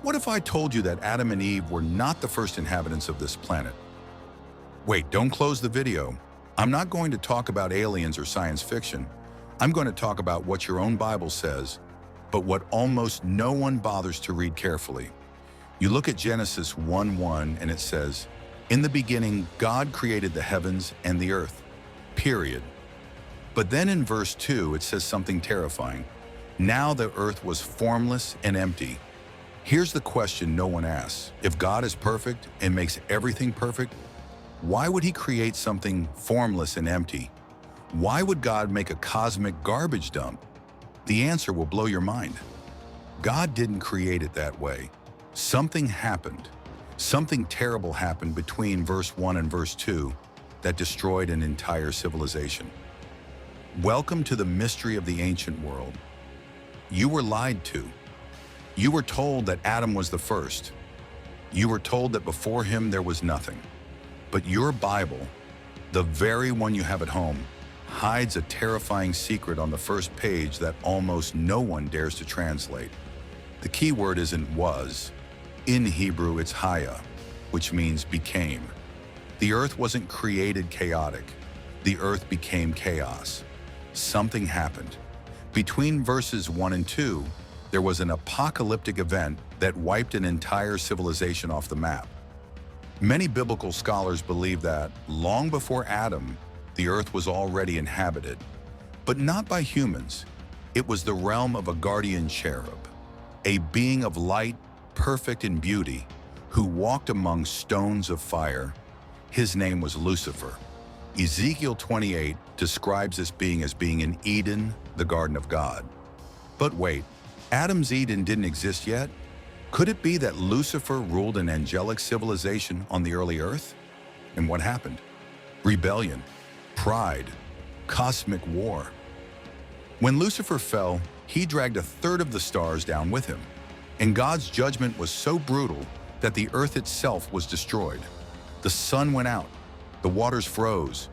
What if I told you that Adam and Eve were not the first inhabitants of this planet? Wait, don't close the video. I'm not going to talk about aliens or science fiction. I'm going to talk about what your own Bible says, but what almost no one bothers to read carefully. You look at Genesis 1:1 and it says, "In the beginning, God created the heavens and the earth." Period. But then in verse 2, it says something terrifying. "Now the earth was formless and empty." Here's the question no one asks. If God is perfect and makes everything perfect, why would he create something formless and empty? Why would God make a cosmic garbage dump? The answer will blow your mind. God didn't create it that way. Something happened. Something terrible happened between verse 1 and verse 2 that destroyed an entire civilization. Welcome to the mystery of the ancient world. You were lied to. You were told that Adam was the first. You were told that before him there was nothing. But your Bible, the very one you have at home, hides a terrifying secret on the first page that almost no one dares to translate. The key word isn't was. In Hebrew, it's haya, which means became. The earth wasn't created chaotic. The earth became chaos. Something happened. Between verses 1 and 2, there was an apocalyptic event that wiped an entire civilization off the map. Many biblical scholars believe that, long before Adam, the earth was already inhabited, but not by humans. It was the realm of a guardian cherub, a being of light, perfect in beauty, who walked among stones of fire. His name was Lucifer. Ezekiel 28 describes this being as being in Eden, the garden of God. But wait, Adam's Eden didn't exist yet? Could it be that Lucifer ruled an angelic civilization on the early earth? And what happened? Rebellion, pride, cosmic war. When Lucifer fell, he dragged a third of the stars down with him. And God's judgment was so brutal that the earth itself was destroyed. The sun went out, the waters froze.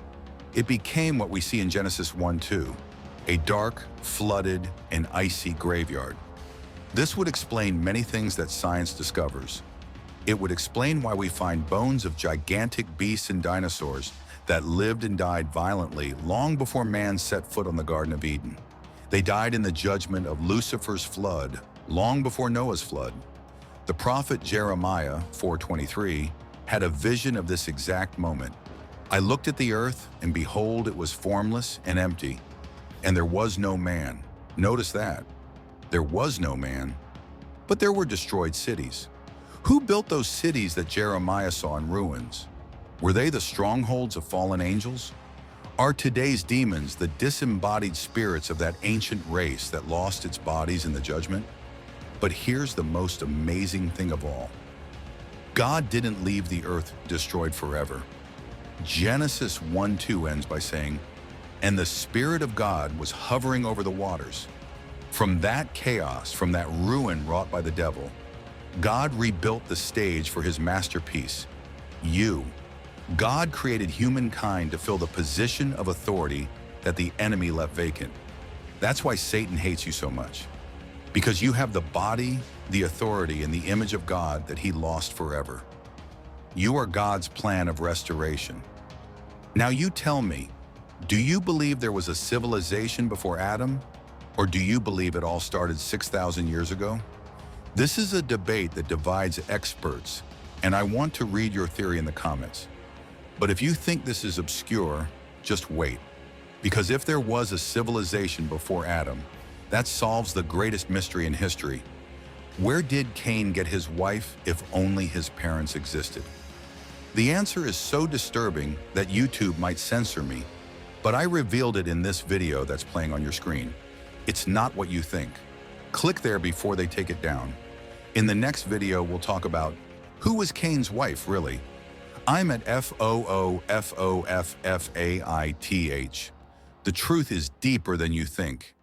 It became what we see in Genesis 1:2, a dark, flooded, and icy graveyard. This would explain many things that science discovers. It would explain why we find bones of gigantic beasts and dinosaurs that lived and died violently long before man set foot on the Garden of Eden. They died in the judgment of Lucifer's flood, long before Noah's flood. The prophet Jeremiah 4:23 had a vision of this exact moment. "I looked at the earth, and behold, it was formless and empty, and there was no man." Notice that. There was no man, but there were destroyed cities. Who built those cities that Jeremiah saw in ruins? Were they the strongholds of fallen angels? Are today's demons the disembodied spirits of that ancient race that lost its bodies in the judgment? But here's the most amazing thing of all. God didn't leave the earth destroyed forever. Genesis 1:2 ends by saying, "And the Spirit of God was hovering over the waters." From that chaos, from that ruin wrought by the devil, God rebuilt the stage for his masterpiece, you. God created humankind to fill the position of authority that the enemy left vacant. That's why Satan hates you so much. Because you have the body, the authority, and the image of God that he lost forever. You are God's plan of restoration. Now you tell me, do you believe there was a civilization before Adam? Or do you believe it all started 6,000 years ago? This is a debate that divides experts, and I want to read your theory in the comments. But if you think this is obscure, just wait. Because if there was a civilization before Adam, that solves the greatest mystery in history. Where did Cain get his wife if only his parents existed? The answer is so disturbing that YouTube might censor me, but I revealed it in this video that's playing on your screen. It's not what you think. Click there before they take it down. In the next video, we'll talk about who was Cain's wife, really? I'm at FOOFOFFAITH. The truth is deeper than you think.